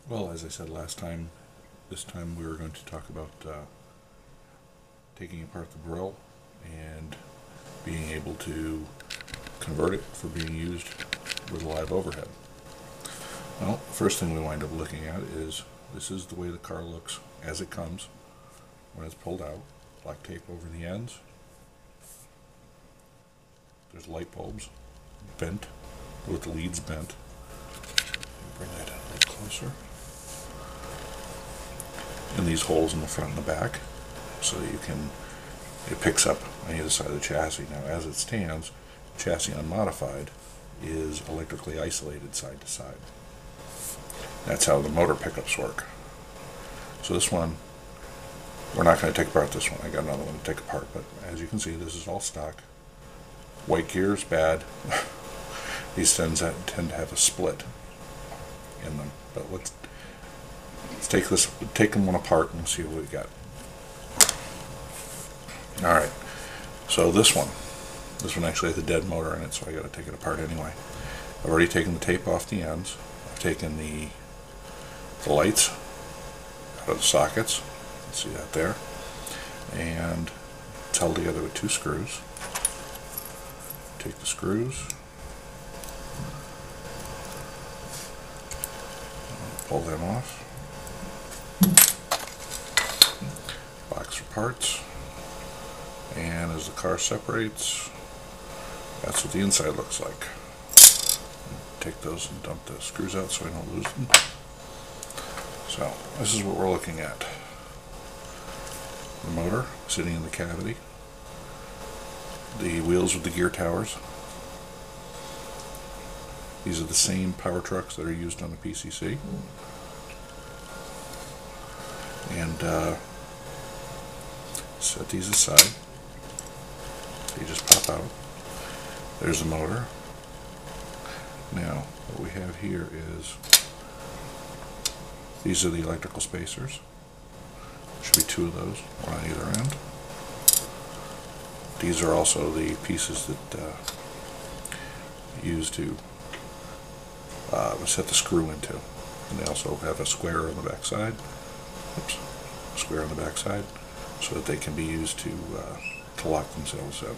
Well, as I said last time, this time we were going to talk about taking apart the Brill and being able to convert it for being used with a live overhead. Well, the first thing we wind up looking at is this is the way the car looks as it comes when it's pulled out. Black tape over the ends. There's light bulbs bent with the leads bent. Bring that in a little closer. And these holes in the front and the back, so that it picks up on either side of the chassis. Now, as it stands, the chassis unmodified is electrically isolated side to side. That's how the motor pickups work. So this one, we're not going to take apart this one. I got another one to take apart, but as you can see, this is all stock. White gears, bad. These tend to have a split in them. But let's take them one apart and see what we got. Alright, so this one actually has a dead motor in it, so I got to take it apart anyway. I've already taken the tape off the ends. I've taken the lights out of the sockets. You can see that there. And it's held together with 2 screws. Take the screws, pull them off. Box for parts. And as the car separates, that's what the inside looks like. Take those and dump the screws out so I don't lose them. So this is what we're looking at. The motor sitting in the cavity. The wheels with the gear towers. These are the same power trucks that are used on the PCC. And set these aside. They just pop out. There's the motor. Now, what we have here is, these are the electrical spacers. There should be 2 of those, one on either end. These are also the pieces that use to set the screw into. And they also have a square on the back side. Oops, square on the back side, so that they can be used to lock themselves in.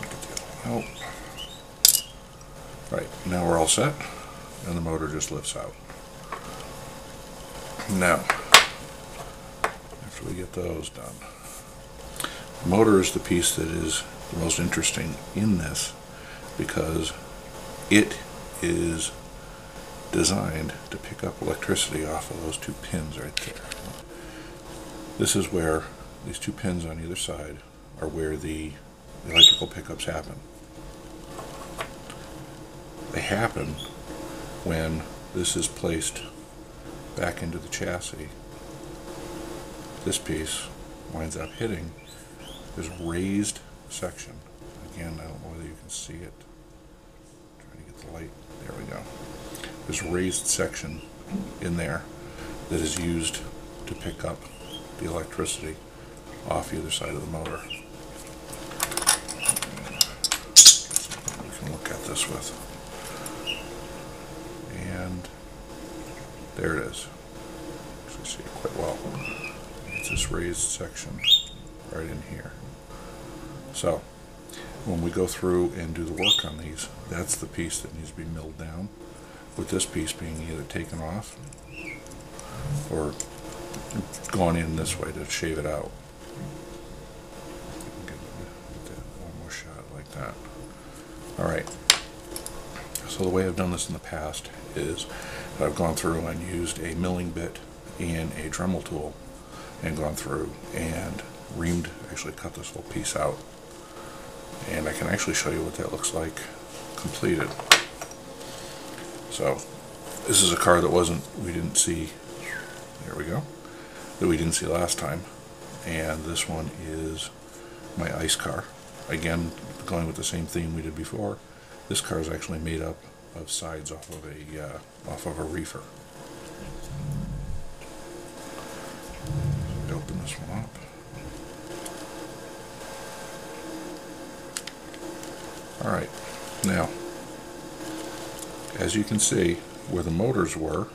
Get the other one out. Right, now we're all set, and the motor just lifts out. Now, after we get those done, the motor is the piece that is the most interesting in this, because it is designed to pick up electricity off of those 2 pins right there. This is where these 2 pins on either side are where the electrical pickups happen. They happen when this is placed back into the chassis. This piece winds up hitting this raised section. Again, I don't know whether you can see it. Trying to get the light. There we go. This raised section in there that is used to pick up the electricity off either side of the motor. We can look at this with. And there it is. Actually see it quite well. It's this raised section right in here. So when we go through and do the work on these, that's the piece that needs to be milled down, with this piece being either taken off or gone in this way to shave it out. Get one more shot like that. Alright, so the way I've done this in the past is that I've gone through and used a milling bit and a Dremel tool and gone through and reamed, actually cut this whole piece out. And I can actually show you what that looks like completed. So this is a car that we didn't see, there we go, that we didn't see last time. And this one is my ice car. Again, going with the same theme we did before. This car is actually made up of sides off of a reefer. So we open this one up. Alright, now, as you can see, where the motors were,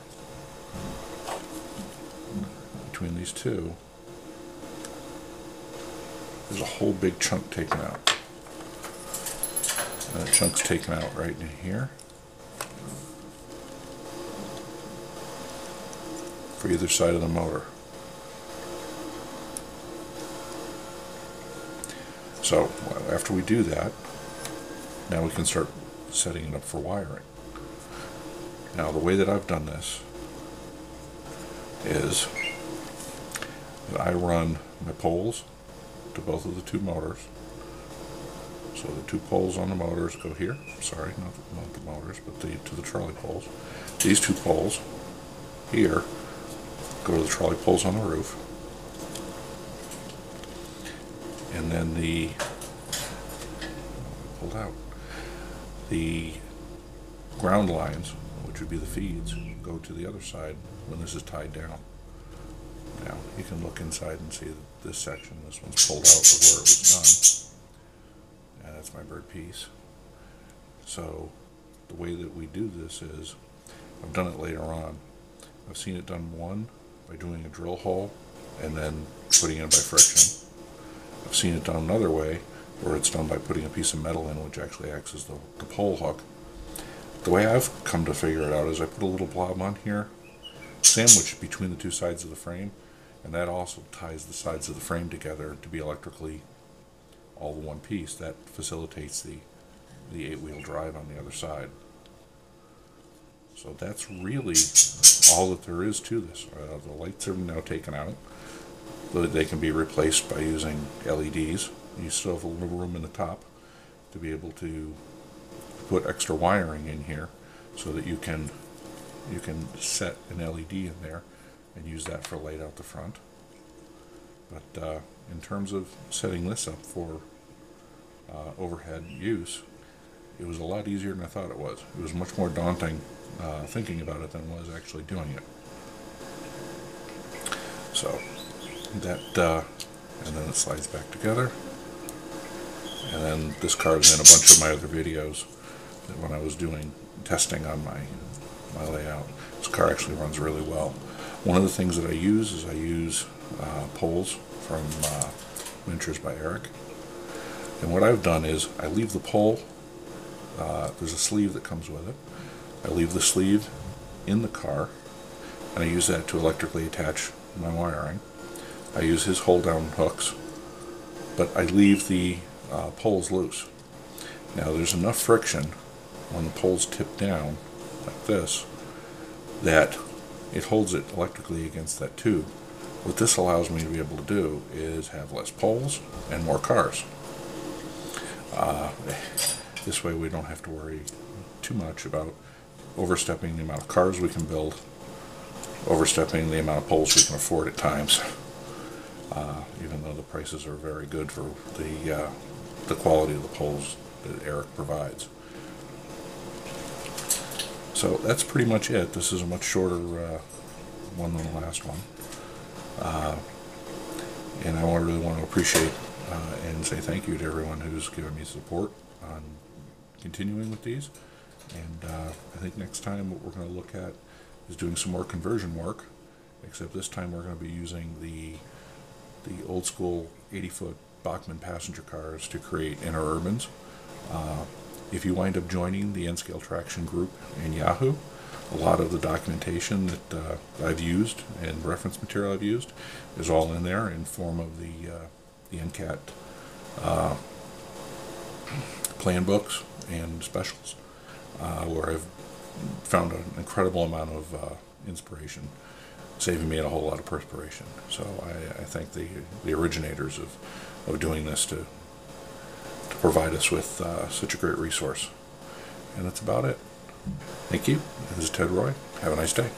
between these two, there's a whole big chunk taken out. And the chunk's taken out right in here for either side of the motor. So after we do that, now we can start setting it up for wiring. Now the way that I've done this is that I run my poles to both of the two motors. So the two poles on the motors go here. Sorry, not the motors, but to the trolley poles. These two poles here go to the trolley poles on the roof. And then pulled out, the ground lines, which would be the feeds, go to the other side when this is tied down. Now you can look inside and see that this section, this one's pulled out of where it was done. And that's my bird piece. So the way that we do this is, I've done it later on. I've seen it done by doing a drill hole and then putting it in by friction. I've seen it done another way, where it's done by putting a piece of metal in, which actually acts as the pole hook. The way I've come to figure it out is I put a little blob on here, sandwiched between the two sides of the frame, and that also ties the sides of the frame together to be electrically all in one piece. That facilitates the 8-wheel drive on the other side. So that's really all that there is to this. The lights are now taken out. They can be replaced by using LEDs. You still have a little room in the top to be able to put extra wiring in here so that you can set an LED in there and use that for light out the front. But in terms of setting this up for overhead use, it was a lot easier than I thought it was. It was much more daunting thinking about it than it was actually doing it. So that, and then it slides back together. And then this card's in a bunch of my other videos that when I was doing testing on my layout. This car actually runs really well. One of the things that I use is poles from Miniatures by Eric. And what I've done is I leave the pole, there's a sleeve that comes with it. I leave the sleeve in the car, and I use that to electrically attach my wiring. I use his hold-down hooks, but I leave the poles loose. Now there's enough friction when the poles tip down, like this, that it holds it electrically against that tube. What this allows me to be able to do is have less poles and more cars. This way we don't have to worry too much about overstepping the amount of cars we can build, overstepping the amount of poles we can afford at times, even though the prices are very good for the quality of the poles that Eric provides. So that's pretty much it. This is a much shorter one than the last one. And I really want to appreciate and say thank you to everyone who's given me support on continuing with these. And I think next time what we're going to look at is doing some more conversion work, except this time we're going to be using the old school 80-foot Bachmann passenger cars to create interurbans. If you wind up joining the N-Scale Traction group in Yahoo, a lot of the documentation that I've used and reference material I've used is all in there in form of the NCAT plan books and specials, where I've found an incredible amount of inspiration, saving me a whole lot of perspiration. So I thank the originators of doing this to provide us with such a great resource. And that's about it. Thank you. This is Ted Roy. Have a nice day.